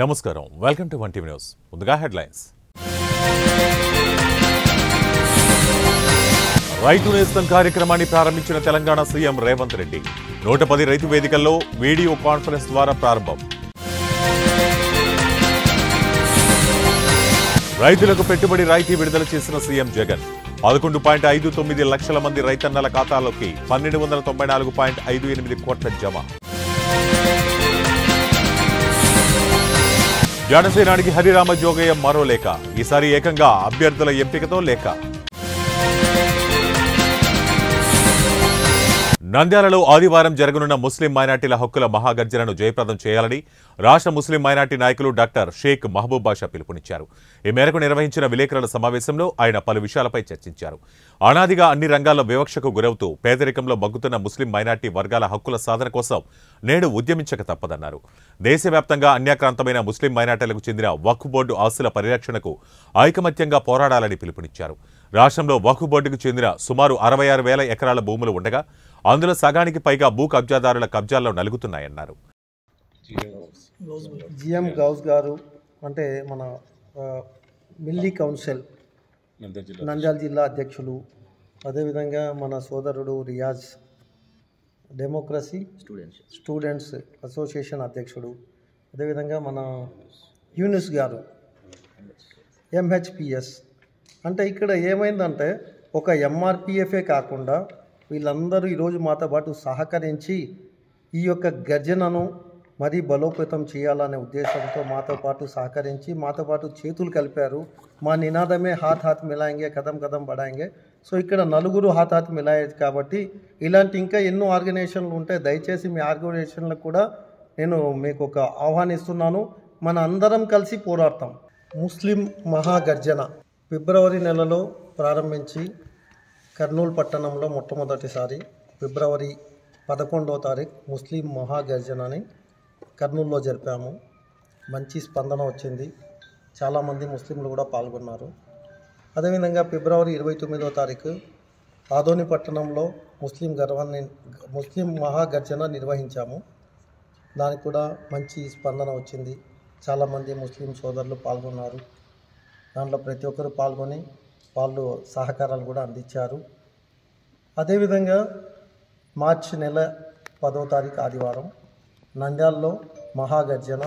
నమస్కారం welcome to 1 news ముందుగా headlines రైతు నేస్తం కార్యక్రమాన్ని ప్రారంభించిన తెలంగాణ సీఎం రేవంత్ రెడ్డి 110 రైతు వేదికల్లో వీడియో కాన్ఫరెన్స్ ద్వారా ప్రారంభం రైతులకు పెట్టుబడి రాయితీ విడుదల చేసిన సీఎం జగన్ 11.59 లక్షల మంది రైతన్నల ఖాతాలోకి 1294.58 కోట్ల జమ జనసేనానికి హరిరామ జోగయ్య మరో లేఖ ఈసారి ఏకంగా అభ్యర్థుల ఎంపికతో లేఖ నంద్యాలలో ఆదివారం జరగనున్న ముస్లిం మైనార్టీల హక్కుల మహాగర్జనను జయప్రదం చేయాలని రాష్ట్ర ముస్లిం మైనార్టీ నాయకులు డాక్టర్ షేక్ మహబూబ్ బాషా పిలుపునిచ్చారు. ఈ మేరకు నిర్వహించిన విలేకరుల సమావేశంలో ఆయన పలు విషయాలపై చర్చించారు. అనాదిగా అన్ని రంగాల్లో వివక్షకు గురవుతూ పేదరికంలో మగ్గుతున్న ముస్లిం మైనార్టీ వర్గాల హక్కుల సాధన కోసం నేడు ఉద్యమించక తప్పదన్నారు. దేశవ్యాప్తంగా అన్యాక్రాంతమైన ముస్లిం మైనార్టీలకు చెందిన వక్ఫ్ బోర్డు ఆస్తుల పరిరక్షణకు ఐకమత్యంగా పోరాడాలని పిలుపునిచ్చారు. రాష్ట్రంలో వక్ఫ్ బోర్డుకు చెందిన సుమారు 66,000 ఎకరాల భూములు ఉండగా అందులో సగానికి పైగా భూ కబ్జాదారుల కబ్జాల్లో నలుగుతున్నాయన్నారు. జిఎం గౌస్ గారు అంటే మన మిల్లీ కౌన్సిల్ నంద్యాల జిల్లా అధ్యక్షులు, అదేవిధంగా మన సోదరుడు రియాజ్ డెమోక్రసీ స్టూడెంట్స్ అసోసియేషన్ అధ్యక్షుడు, అదేవిధంగా మన యూనిస్ గారు ఎంహెచ్పిఎస్. అంటే ఇక్కడ ఏమైందంటే ఒక ఎంఆర్పిఎఫే కాకుండా వీళ్ళందరూ ఈరోజు మాతో పాటు సహకరించి ఈ యొక్క గర్జనను మరీ బలోపేతం చేయాలనే ఉద్దేశంతో మాతో పాటు సహకరించి మాతో పాటు చేతులు కలిపారు. మా నినాదమే హాత్ హాత్ మిలాయంగే కదం కదం బడాయంగే. సో ఇక్కడ నలుగురు హాత్ హాత్ మిలాయేది కాబట్టి ఇలాంటి ఇంకా ఎన్నో ఆర్గనైజేషన్లు ఉంటాయి. దయచేసి మీ ఆర్గనైజేషన్లకు కూడా నేను మీకు ఒక ఆహ్వానిస్తున్నాను. మన అందరం కలిసి పోరాడతాం. ముస్లిం మహాగర్జన ఫిబ్రవరి నెలలో ప్రారంభించి కర్నూలు పట్టణంలో మొట్టమొదటిసారి ఫిబ్రవరి 11వ తారీఖు ముస్లిం మహాగర్జనని కర్నూలులో జరిపాము. మంచి స్పందన వచ్చింది. చాలామంది ముస్లింలు కూడా పాల్గొన్నారు. అదేవిధంగా ఫిబ్రవరి 29వ తారీఖు ఆదోని పట్టణంలో ముస్లిం మహాగర్జన నిర్వహించాము. దానికి కూడా మంచి స్పందన వచ్చింది. చాలామంది ముస్లిం సోదరులు పాల్గొన్నారు. దాంట్లో ప్రతి ఒక్కరు పాల్గొని వాళ్ళు సహకారాలు కూడా అందించారు. అదేవిధంగా మార్చి నెల 10వ తారీఖు ఆదివారం నంద్యాలలో మహాగర్జన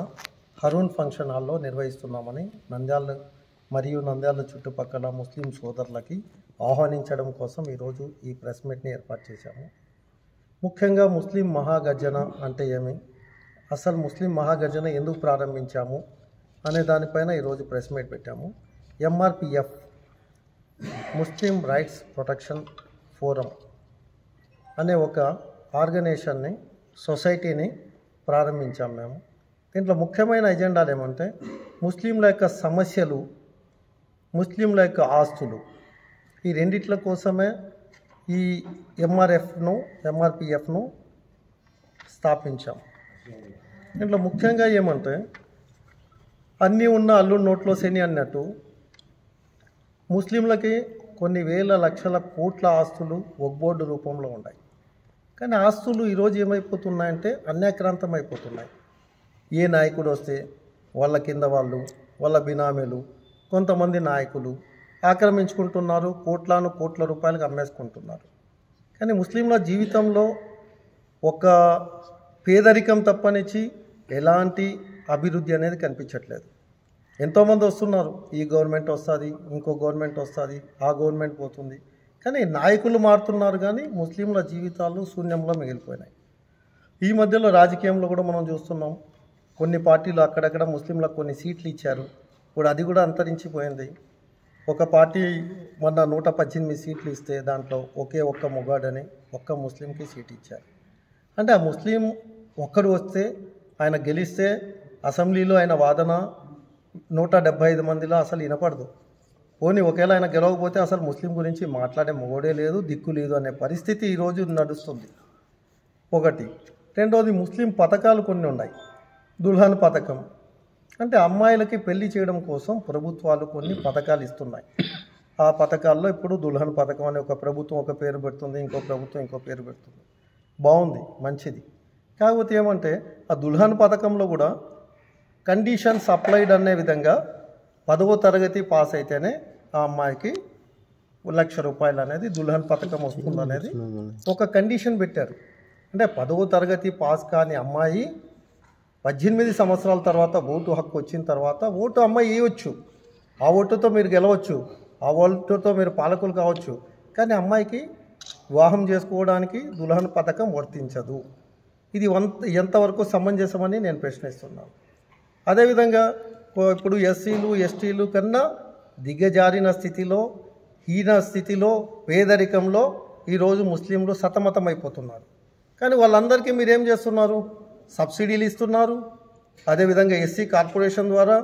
హరూన్ ఫంక్షన్ హాల్లో నిర్వహిస్తున్నామని నంద్యాల చుట్టుపక్కల ముస్లిం సోదరులకి ఆహ్వానించడం కోసం ఈరోజు ఈ ప్రెస్ మీట్ని ఏర్పాటు చేశాము. ముఖ్యంగా ముస్లిం మహాగర్జన అంటే ఏమి, అసలు ముస్లిం మహాగర్జన ఎందుకు ప్రారంభించాము అనే దానిపైన ఈరోజు ప్రెస్ మీట్ పెట్టాము. ఎంఆర్పిఎఫ్ ముస్లిం రైట్స్ ప్రొటెక్షన్ ఫోరం అనే ఒక ఆర్గనైజేషన్ని సొసైటీని ప్రారంభించాం మేము. దీంట్లో ముఖ్యమైన ఎజెండాలు ఏమంటే ముస్లింల యొక్క సమస్యలు, ముస్లింల యొక్క ఆస్తులు, ఈ రెండిట్ల కోసమే ఈ ఎంఆర్పిఎఫ్ను స్థాపించాం. దీంట్లో ముఖ్యంగా ఏమంటే అన్నీ ఉన్న అల్లుడు నోట్లో శని అన్నట్టు ముస్లింలకి కొన్ని వేల లక్షల కోట్ల ఆస్తులు వక్ఫ్ బోర్డు రూపంలో ఉన్నాయి. కానీ ఆస్తులు ఈరోజు ఏమైపోతున్నాయంటే అన్యాక్రాంతం అయిపోతున్నాయి. ఏ నాయకుడు వస్తే వాళ్ళ కింద వాళ్ళు, వాళ్ళ బినామీలు, కొంతమంది నాయకులు ఆక్రమించుకుంటున్నారు. కోట్ల రూపాయలకు అమ్మేసుకుంటున్నారు. కానీ ముస్లింల జీవితంలో ఒక పేదరికం తప్పనిచ్చి ఎలాంటి అభివృద్ధి అనేది కనిపించట్లేదు. ఎంతోమంది వస్తున్నారు, ఈ గవర్నమెంట్ వస్తుంది, ఇంకో గవర్నమెంట్ వస్తుంది, ఆ గవర్నమెంట్ పోతుంది, కానీ నాయకులు మారుతున్నారు కానీ ముస్లింల జీవితాలు శూన్యంలో మిగిలిపోయినాయి. ఈ మధ్యలో రాజకీయంలో కూడా మనం చూస్తున్నాం. కొన్ని పార్టీలు అక్కడక్కడ ముస్లింలకు కొన్ని సీట్లు ఇచ్చారు. ఇప్పుడు అది కూడా అంతరించిపోయింది. ఒక పార్టీ మొన్న 118 సీట్లు ఇస్తే దాంట్లో ఒక్క మొగాడని ఒక్క ముస్లింకి సీట్ ఇచ్చారు. అంటే ఆ ముస్లిం ఒక్కడు వస్తే ఆయన గెలిస్తే అసెంబ్లీలో ఆయన వాదన 175 మందిలో అసలు వినపడదు. పోనీ ఒకవేళ ఆయన గెలవకపోతే అసలు ముస్లిం గురించి మాట్లాడే మొగోడే లేదు, దిక్కు లేదు అనే పరిస్థితి ఈరోజు నడుస్తుంది. ఒకటి. రెండోది, ముస్లిం పథకాలు కొన్ని ఉన్నాయి. దుల్హన్ పథకం అంటే అమ్మాయిలకి పెళ్లి చేయడం కోసం ప్రభుత్వాలు కొన్ని పథకాలు ఇస్తున్నాయి. ఆ పథకాల్లో ఇప్పుడు దుల్హన్ పథకం అనే ఒక ప్రభుత్వం ఒక పేరు పెడుతుంది, ఇంకో ప్రభుత్వం ఇంకో పేరు పెడుతుంది. బాగుంది, మంచిది. కాకపోతే ఏమంటే ఆ దుల్హన్ పథకంలో కూడా కండిషన్స్ అప్లైడ్ అనే విధంగా 10వ తరగతి పాస్ అయితేనే ఆ అమ్మాయికి ₹1,00,000 అనేది దుల్హన్ పథకం వస్తుందనేది ఒక కండిషన్ పెట్టారు. అంటే 10వ తరగతి పాస్ కాని అమ్మాయి 18 సంవత్సరాల తర్వాత ఓటు హక్కు వచ్చిన తర్వాత ఓటు అమ్మాయి వేయవచ్చు. ఆ ఓటుతో మీరు గెలవచ్చు, ఆ ఓటుతో మీరు పాలకులు కావచ్చు. కానీ అమ్మాయికి వివాహం చేసుకోవడానికి దుల్హన్ పథకం వర్తించదు. ఇది ఎంతవరకు సమంజసమని నేను ప్రశ్నిస్తున్నాను. అదేవిధంగా ఇప్పుడు ఎస్సీలు ఎస్టీలు కన్నా దిగజారిన స్థితిలో, హీన స్థితిలో, పేదరికంలో ఈరోజు ముస్లింలు సతమతమైపోతున్నారు. కానీ వాళ్ళందరికీ మీరేం చేస్తున్నారు? సబ్సిడీలు ఇస్తున్నారు. అదేవిధంగా ఎస్సీ కార్పొరేషన్ ద్వారా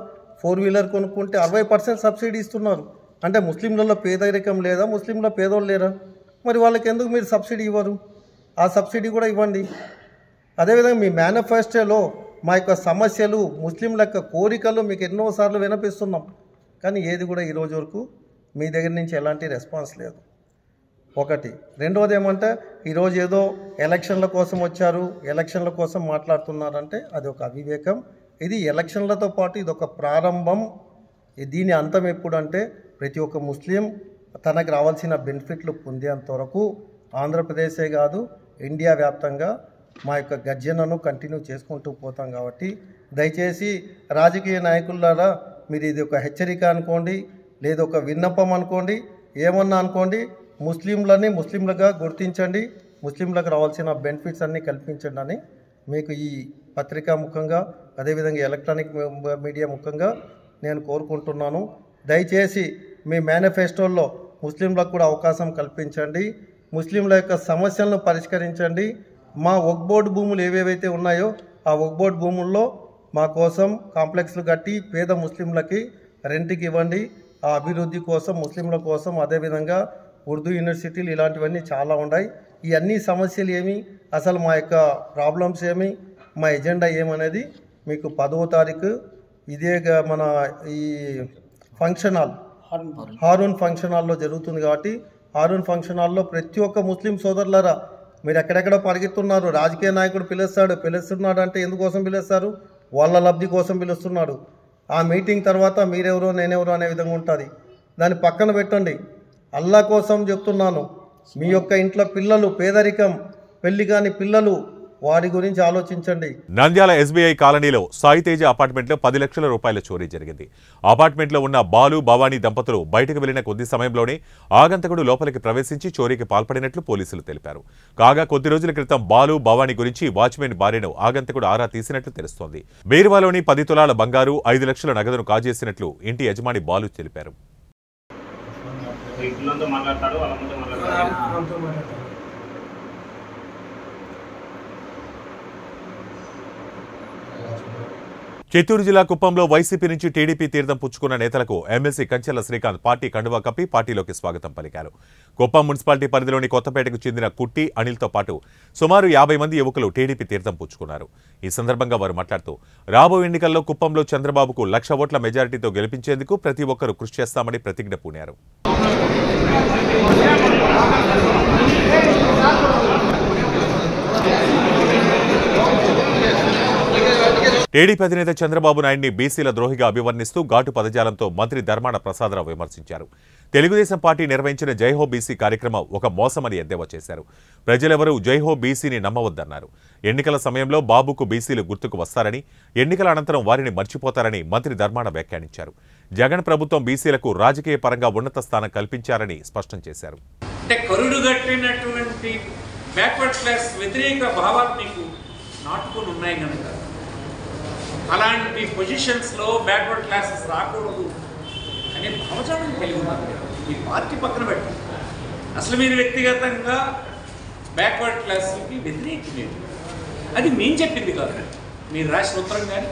4 వీలర్ కొనుక్కుంటే 60% సబ్సిడీ ఇస్తున్నారు. అంటే ముస్లింలలో పేదరికం లేదా? ముస్లింలో పేదోళ్ళు లేరా? మరి వాళ్ళకి ఎందుకు మీరు సబ్సిడీ ఇవ్వరు? ఆ సబ్సిడీ కూడా ఇవ్వండి. అదేవిధంగా మీ మేనిఫెస్టోలో మా యొక్క సమస్యలు, ముస్లింల యొక్క కోరికలు మీకు ఎన్నోసార్లు వినిపిస్తున్నాం. కానీ ఏది కూడా ఈరోజు వరకు మీ దగ్గర నుంచి ఎలాంటి రెస్పాన్స్ లేదు. ఒకటి. రెండవది ఏమంటే ఈరోజు ఏదో ఎలక్షన్ల కోసం వచ్చారు, ఎలక్షన్ల కోసం మాట్లాడుతున్నారంటే అది ఒక అవివేకం. ఇది ఎలక్షన్లతో పాటు ఇది ఒక ప్రారంభం. దీని అంతం ఎప్పుడంటే ప్రతి ఒక్క ముస్లిం తనకు రావాల్సిన బెనిఫిట్లు పొందేంత వరకు ఆంధ్రప్రదేశే కాదు ఇండియా వ్యాప్తంగా మా యొక్క గర్జనను కంటిన్యూ చేసుకుంటూ పోతాం. కాబట్టి దయచేసి రాజకీయ నాయకులారా మీరు ఇది ఒక హెచ్చరిక అనుకోండి, లేదా ఒక విన్నపం అనుకోండి, ఏమన్నా అనుకోండి. ముస్లింలని ముస్లింలుగా గుర్తించండి, ముస్లింలకు రావాల్సిన బెనిఫిట్స్ అన్నీ కల్పించండి అని మీకు ఈ పత్రికా ముఖంగా, అదేవిధంగా ఎలక్ట్రానిక్ మీడియా ముఖంగా నేను కోరుకుంటున్నాను. దయచేసి మీ మేనిఫెస్టోల్లో ముస్లింలకు కూడా అవకాశం కల్పించండి, ముస్లింల యొక్క సమస్యలను పరిష్కరించండి. మా వక్ఫ్ బోర్డు భూములు ఏవేవైతే ఉన్నాయో ఆ వక్ఫ్ బోర్డు భూముల్లో మా కోసం కాంప్లెక్స్లు కట్టి పేద ముస్లింలకి రెంట్కి ఇవ్వండి. ఆ అభివృద్ధి కోసం, ముస్లింల కోసం, అదేవిధంగా ఉర్దూ యూనివర్సిటీలు ఇలాంటివన్నీ చాలా ఉన్నాయి. ఈ అన్ని సమస్యలు ఏమి, అసలు మా యొక్క ప్రాబ్లమ్స్ ఏమి, మా ఎజెండా ఏమనేది మీకు 10వ తారీఖు ఇదే మన ఈ ఫంక్షన్ హాల్ హారూన్ ఫంక్షన్ హాల్లో జరుగుతుంది. కాబట్టి హారూన్ ఫంక్షన్ హాల్లో ప్రతి ఒక్క ముస్లిం సోదరులారా మీరు ఎక్కడెక్కడ పరిగెత్తున్నారు. రాజకీయ నాయకుడు పిలుస్తున్నాడు అంటే ఎందుకోసం పిలుస్తారు? వాళ్ళ లబ్ధి కోసం పిలుస్తున్నాడు. ఆ మీటింగ్ తర్వాత మీరెవరో నేనెవరో అనే విధంగా ఉంటుంది. దాన్ని పక్కన పెట్టండి. అల్లా కోసం చెప్తున్నాను, మీ యొక్క ఇంట్లో పిల్లలు పేదరికం, పెళ్లి కాని పిల్లలు, వారి గురించి ఆలోచించండి. నంద్యాల ఎస్బీఐ కాలనీలో సాయితేజ అపార్ట్మెంట్లో 10 లక్షల రూపాయల చోరీ జరిగింది. అపార్ట్మెంట్లో ఉన్న బాలు, భవానీ దంపతులు బయటకు వెళ్లిన కొద్ది సమయంలోనే ఆగంతకుడు లోపలికి ప్రవేశించి చోరీకి పాల్పడినట్లు పోలీసులు తెలిపారు. కాగా కొద్ది రోజుల క్రితం బాలు, భవానీ గురించి వాచ్మెన్ భార్యను ఆగంతకుడు ఆరా తీసినట్లు తెలుస్తోంది. బీరువాలోని 10 తులాల బంగారు, 5 లక్షల నగదును కాజేసినట్లు ఇంటి యజమాని బాలు తెలిపారు. చిత్తూరు జిల్లా కుప్పంలో వైసీపీ నుంచి టీడీపీ తీర్థం పుచ్చుకున్న నేతలకు ఎమ్మెల్సీ కంచెల శ్రీకాంత్ పార్టీ కండువా కప్పి పార్టీలోకి స్వాగతం పలికారు. కుప్పం మున్సిపాలిటీ పరిధిలోని కొత్తపేటకు చెందిన కుట్టి, అనిల్తో పాటు సుమారు 50 మంది యువకులు టీడీపీ తీర్థం పుచ్చుకున్నారు. ఈ సందర్భంగా వారు మాట్లాడుతూ రాబో ఎన్నికల్లో కుప్పంలో చంద్రబాబుకు 1,00,000 ఓట్ల మెజారిటీతో గెలిపించేందుకు ప్రతి ఒక్కరూ కృషి చేస్తామని ప్రతిజ్ఞ పూనారు. టీడీపీ అధినేత చంద్రబాబు నాయుడిని బీసీల ద్రోహిగా అభివర్ణిస్తూ ఘాటు పదజాలంతో మంత్రి ధర్మాన ప్రసాదరావు విమర్శించారు. తెలుగుదేశం పార్టీ నిర్వహించిన జైహో బీసీ కార్యక్రమం ఒక మోసమని ఎద్దేవా చేశారు. ప్రజలెవరూ జైహో బీసీని నమ్మవద్దన్నారు. ఎన్నికల సమయంలో బాబుకు బీసీలు గుర్తుకు వస్తారని, ఎన్నికల అనంతరం వారిని మర్చిపోతారని మంత్రి ధర్మాన వ్యాఖ్యానించారు. జగన్ ప్రభుత్వం బీసీలకు రాజకీయ పరంగా ఉన్నత స్థానం కల్పించారని స్పష్టం చేశారు. అలాంటి పొజిషన్స్లో బ్యాక్వర్డ్ క్లాసెస్ రాకూడదు అనే భావజాలం కలిగి ఉన్నారు. ఈ పార్టీ పక్కన పెట్టి అసలు మీరు వ్యక్తిగతంగా బ్యాక్వర్డ్ క్లాసులకి వ్యతిరేకం, అది మేము చెప్పింది కాదు. మీరు రాసిన ఉత్తరం కానీ,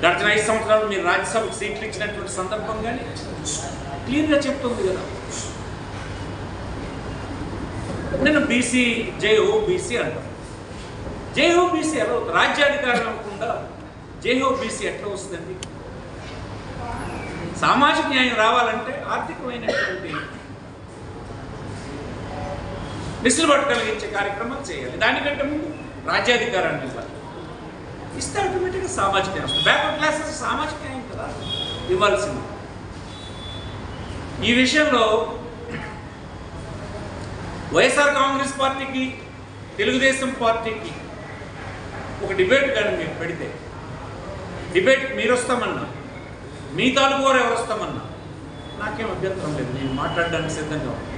గడిచిన 5 సంవత్సరాలు మీరు రాజ్యసభకు సీట్లు ఇచ్చినటువంటి సందర్భం కానీ క్లియర్గా చెప్తుంది కదా. నేను బీసీ జైహో బీసీ అంటాను. జైహో బీసీ ఎలా అవుతుంది? రాజ్యాధికారం అవ్వకుండా జైహో బీసీ ఎట్లా వస్తుందండి? సామాజిక న్యాయం రావాలంటే ఆర్థికమైనటువంటి వెసులుబాటు కలిగించే కార్యక్రమాలు చేయాలి. దానికంటే ముందు రాజ్యాధికారాన్ని ఇవ్వాలి. ఇస్తే ఆటోమేటిక్గా సామాజిక న్యాయం వస్తుంది. బ్యాక్వర్డ్ క్లాసెస్ సామాజిక న్యాయం కదా ఇవ్వాల్సింది. ఈ విషయంలో వైఎస్ఆర్ కాంగ్రెస్ పార్టీకి తెలుగుదేశం పార్టీకి ఒక డిబేట్ కానీ మీరు పెడితే, డిబేట్ మీరు వస్తామన్నా, మీ తాలూకు వారు ఎవరు వస్తామన్నా నాకేం అభ్యంతరం లేదు, నేను మాట్లాడడానికి సిద్ధంగా ఉన్నాను.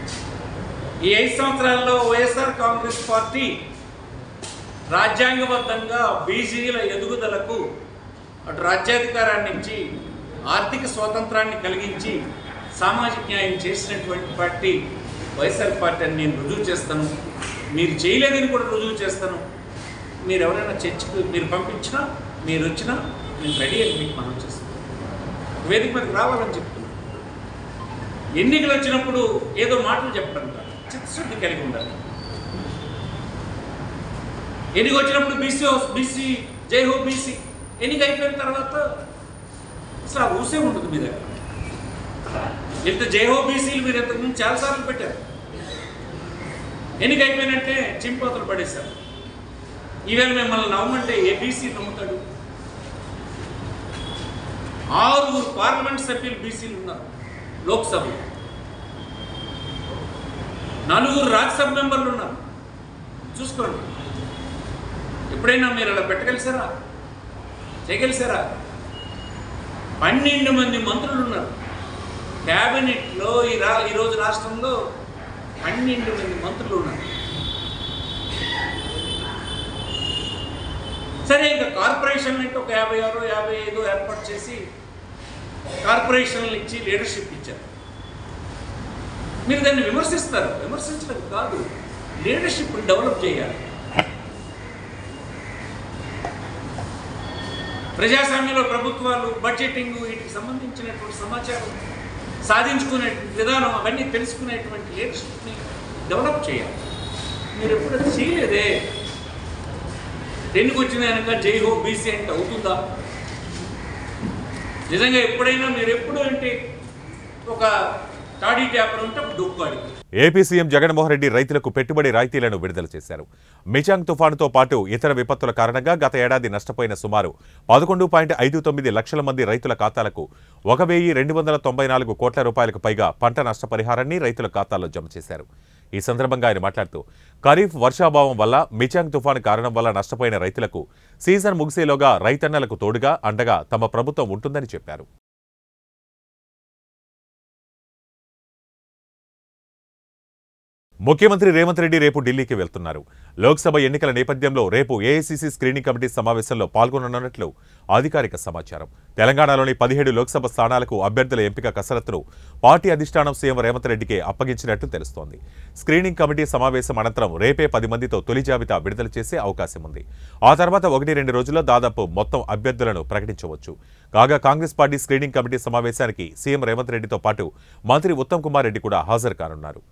ఈ 5 సంవత్సరాల్లో వైఎస్ఆర్ కాంగ్రెస్ పార్టీ రాజ్యాంగబద్ధంగా బీసీల ఎదుగుదలకు అటు రాజ్యాధికారాన్ని ఇచ్చి ఆర్థిక స్వాతంత్రాన్ని కలిగించి సామాజిక న్యాయం చేసినటువంటి పార్టీ వైఎస్ఆర్ పార్టీ అని నేను రుజువు చేస్తాను. మీరు చేయలేదని కూడా రుజువు చేస్తాను. మీరు ఎవరైనా చర్చకు మీరు పంపించినా, మీరు వచ్చినా నేను రెడీ అని మీకు మనం చేస్తాను. వేదిక మీదకి రావాలని చెప్తున్నాను. ఎన్నికలు వచ్చినప్పుడు ఏదో మాటలు చెప్పడం కాదు, చిత్తశుద్ధి కలిగి ఉండాలి. ఎన్నిక వచ్చినప్పుడు బీసీ జై హో బీసీ, ఎన్నిక అయిపోయిన తర్వాత అసలు ఆ ఊసే ఉండదు మీ దగ్గర. ఎంత జై హో బీసీలు మీరు ఎంతకుముందు చాలాసార్లు పెట్టారు, ఎన్నిక అయిపోయినట్టే చింపోతలు పడేశారు. ఈవేళ మిమ్మల్ని నవ్వమంటే ఏ బీసీ నమ్ముతాడు? 6 పార్లమెంట్ సభ్యులు బీసీలు ఉన్నారు లోక్సభలో, 4 రాజ్యసభ మెంబర్లు ఉన్నారు. చూసుకోండి, ఎప్పుడైనా మీరు అలా పెట్టగలిసారా? చేయగలిసారా? 12 మంది మంత్రులు ఉన్నారు క్యాబినెట్లో. ఈరోజు రాష్ట్రంలో 12 మంది మంత్రులు ఉన్నారు. సరే, ఇంకా కార్పొరేషన్ అంటే ఒక 56, 55 ఏర్పాటు చేసి కార్పొరేషన్లు ఇచ్చి లీడర్షిప్ ఇచ్చారు. మీరు దాన్ని విమర్శిస్తారు, విమర్శించడం కాదు, లీడర్షిప్ డెవలప్ చేయాలి. ప్రజాస్వామ్యంలో ప్రభుత్వాలు బడ్జెటింగ్ వీటికి సంబంధించినటువంటి సమాచారం సాధించుకునే విధానం అవన్నీ తెలుసుకునేటువంటి లీడర్షిప్ని డెవలప్ చేయాలి. మీరు ఎప్పుడైనా చేయలేదే. ఎన్నిక వచ్చిన కనుక జై హో బీసీ అంటే అవుతుందా? నిజంగా ఎప్పుడైనా మీరు ఎప్పుడు అంటే ఒక టాడీ ట్యాపర్ ఉంటే డొక్కాడి. ఏపీ సీఎం జగన్మోహన్ రెడ్డి రైతులకు పెట్టుబడి రాయితీలను విడుదల చేశారు. మిచాంగ్ తుఫానుతో పాటు ఇతర విపత్తుల కారణంగా గత ఏడాది నష్టపోయిన సుమారు 11.59 లక్షల మంది రైతుల ఖాతాలకు 1,294 కోట్ల రూపాయలకు పైగా పంట నష్టపరిహారాన్ని రైతుల ఖాతాల్లో జమ చేశారు. ఈ సందర్భంగా ఆయన మాట్లాడుతూ, ఖరీఫ్ వర్షాభావం వల్ల మిచాంగ్ తుఫాను కారణం వల్ల నష్టపోయిన రైతులకు సీజన్ ముగిసేలోగా రైతన్నలకు తోడుగా అండగా తమ ప్రభుత్వం ఉంటుందని చెప్పారు. ముఖ్యమంత్రి రేవంత్ రెడ్డి రేపు ఢిల్లీకి వెళ్తున్నారు. లోక్సభ ఎన్నికల నేపథ్యంలో రేపు ఏఐసీసీ స్క్రీనింగ్ కమిటీ సమావేశంలో పాల్గొననున్నట్లు అధికారిక సమాచారం. తెలంగాణలోని 17 లోక్సభ స్థానాలకు అభ్యర్థుల ఎంపిక కసరత్తును పార్టీ అధిష్టానం సీఎం రేవంత్ రెడ్డికే అప్పగించినట్టు తెలుస్తోంది. స్క్రీనింగ్ కమిటీ సమావేశం అనంతరం రేపే 10 మందితో తొలి జాబితా విడుదల చేసే అవకాశం ఉంది. ఆ తర్వాత 1-2 రోజుల్లో దాదాపు మొత్తం అభ్యర్థులను ప్రకటించవచ్చు. కాగా కాంగ్రెస్ పార్టీ స్క్రీనింగ్ కమిటీ సమావేశానికి సీఎం రేవంత్ రెడ్డితో పాటు మంత్రి ఉత్తమ్ కుమార్ రెడ్డి కూడా హాజరు కానున్నారు.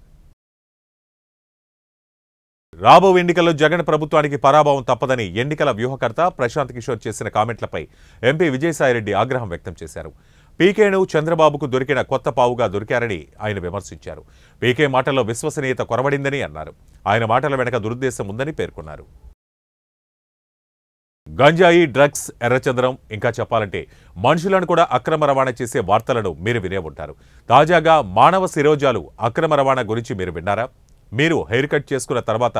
రాబో ఎన్నికల్లో జగన్ ప్రభుత్వానికి పరాభవం తప్పదని ఎన్నికల వ్యూహకర్త ప్రశాంత్ కిషోర్ చేసిన కామెంట్లపై ఎంపీ విజయసాయిరెడ్డి ఆగ్రహం వ్యక్తం చేశారు. పీకేను చంద్రబాబుకు దొరికిన కొత్త పావుగా దొరికారని ఆయన విమర్శించారు. పీకే మాటల్లో విశ్వసనీయత కొరవడిందని అన్నారు. ఆయన మాటల వెనక దురుద్దేశం ఉందని పేర్కొన్నారు. గంజాయి, డ్రగ్స్, ఎర్రచంద్రం, ఇంకా చెప్పాలంటే మనుషులను కూడా అక్రమ రవాణా చేసే వార్తలను మీరు వినే ఉంటారు. తాజాగా మానవ శిరోజాలు అక్రమ రవాణా గురించి మీరు విన్నారా? మీరు హెయిర్ కట్ చేసుకున్న తర్వాత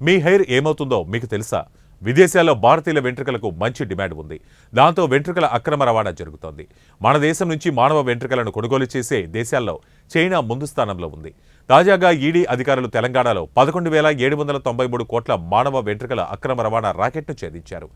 మీ హెయిర్ ఏమవుతుందో మీకు తెలుసా? విదేశాల్లో భారతీయుల వెంట్రుకలకు మంచి డిమాండ్ ఉంది. దాంతో వెంట్రుకల అక్రమ రవాణా జరుగుతోంది. మన దేశం నుంచి మానవ వెంట్రుకలను కొనుగోలు చేసే దేశాల్లో చైనా ముందు స్థానంలో ఉంది. తాజాగా ఈడీ అధికారులు తెలంగాణలో 11,793 కోట్ల మానవ వెంట్రుకల అక్రమ రవాణా రాకెట్ను ఛేదించారు.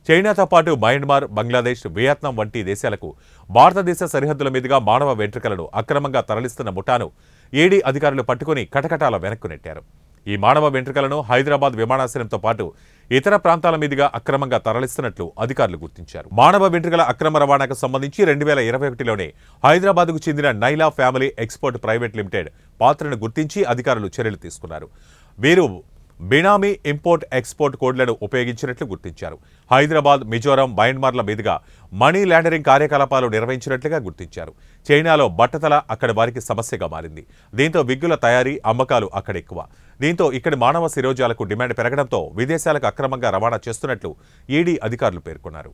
చైనాతో పాటు మయన్మార్, బంగ్లాదేశ్, వియత్నాం వంటి దేశాలకు భారతదేశ సరిహద్దుల మీదుగా మానవ వెంట్రుకలను అక్రమంగా తరలిస్తున్న ముఠాను ఈడీ అధికారులు పట్టుకుని కటకటాల వెనక్కు నెట్టారు. ఈ మానవ వెంట్రుకలను హైదరాబాద్ విమానాశ్రయంతో పాటు ఇతర ప్రాంతాల మీదుగా అక్రమంగా తరలిస్తున్నట్లు అధికారులు గుర్తించారు. మానవ వెంట్రుకల అక్రమ రవాణాకు సంబంధించి 2021లోనే హైదరాబాద్కు చెందిన నైలా ఫ్యామిలీ ఎక్స్పోర్ట్ ప్రైవేట్ లిమిటెడ్ పాత్రను గుర్తించి అధికారులు చర్యలు తీసుకున్నారు. వీరు బినామీ ఇంపోర్ట్ ఎక్స్పోర్ట్ కోడ్లను ఉపయోగించినట్లు గుర్తించారు. హైదరాబాద్, మిజోరాం, మయన్మార్ల మీదుగా మనీ లాండరింగ్ కార్యకలాపాలు నిర్వహించినట్లుగా గుర్తించారు. చైనాలో బట్టతల అక్కడి వారికి సమస్యగా మారింది. దీంతో విగ్గుల తయారీ, అమ్మకాలు అక్కడ ఎక్కువ. దీంతో ఇక్కడి మానవ శిరోజాలకు డిమాండ్ పెరగడంతో విదేశాలకు అక్రమంగా రవాణా చేస్తున్నట్లు ఈడీ అధికారులు పేర్కొన్నారు.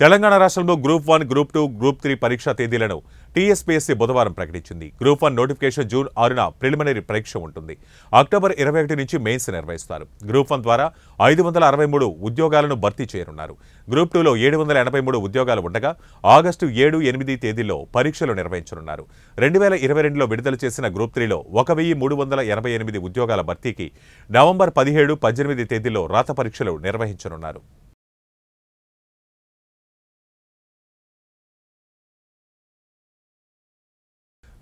తెలంగాణ రాష్ట్రంలో గ్రూప్ 1, గ్రూప్ 2, గ్రూప్ 3 పరీక్షా తేదీలను టీఎస్పీఎస్సీ బుధవారం ప్రకటించింది. గ్రూప్ 1 నోటిఫికేషన్ జూన్ 6న ప్రిలిమినరీ పరీక్ష ఉంటుంది. అక్టోబర్ 21 నుంచి మెయిన్స్ నిర్వహిస్తారు. గ్రూప్ 1 ద్వారా 563 ఉద్యోగాలను భర్తీ చేయనున్నారు. గ్రూప్ 2లో 783 ఉద్యోగాలు ఉండగా ఆగస్టు 7, 8 తేదీల్లో పరీక్షలు నిర్వహించనున్నారు. 2022లో విడుదల చేసిన గ్రూప్ 3లో 1388 ఉద్యోగాల భర్తీకి నవంబర్ 17, 18 తేదీల్లో రాత పరీక్షలు నిర్వహించనున్నారు.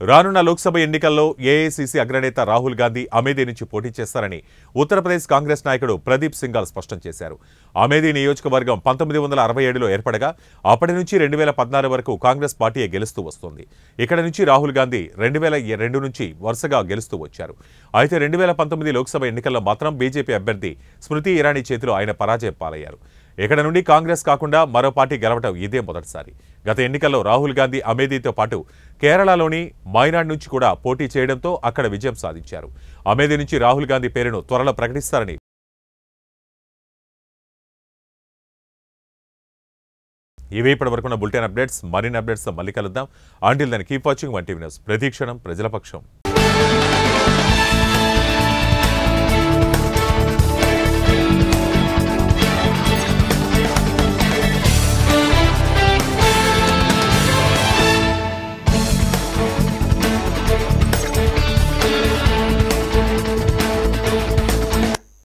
రానున్న లోక్సభ ఎన్నికల్లో ఏఐసీసీ అగ్రనేత రాహుల్ గాంధీ అమేథీ నుంచి పోటీ చేస్తారని ఉత్తరప్రదేశ్ కాంగ్రెస్ నాయకుడు ప్రదీప్ సింఘాల్ స్పష్టం చేశారు. అమేథీ నియోజకవర్గం 1967లో ఏర్పడగా అప్పటి నుంచి 2014 వరకు కాంగ్రెస్ పార్టీయే గెలుస్తూ వస్తోంది. ఇక్కడ నుంచి రాహుల్ గాంధీ 2002 నుంచి వరుసగా గెలుస్తూ వచ్చారు. అయితే 2019 లోక్సభ ఎన్నికల్లో మాత్రం బీజేపీ అభ్యర్థి స్మృతి ఇరానీ చేతిలో ఆయన పరాజయం పాలయ్యారు. ఇక్కడ నుండి కాంగ్రెస్ కాకుండా మరో పార్టీ గెలవడం ఇదే మొదటిసారి. గత ఎన్నికల్లో రాహుల్ గాంధీ అమేథీతో పాటు కేరళలోని మైనాడ్ నుంచి కూడా పోటీ చేయడంతో అక్కడ విజయం సాధించారు. అమేథీ నుంచి రాహుల్ గాంధీ పేరును త్వరలో ప్రకటిస్తారని ఇవి ఇప్పటివరకున్న బులెటిన్ అప్డేట్స్. మరిన్ని అప్డేట్స్ మళ్ళీ కలుద్దాం. Until then keep watching 1 TV news. ప్రతిక్షణం ప్రజల పక్షం.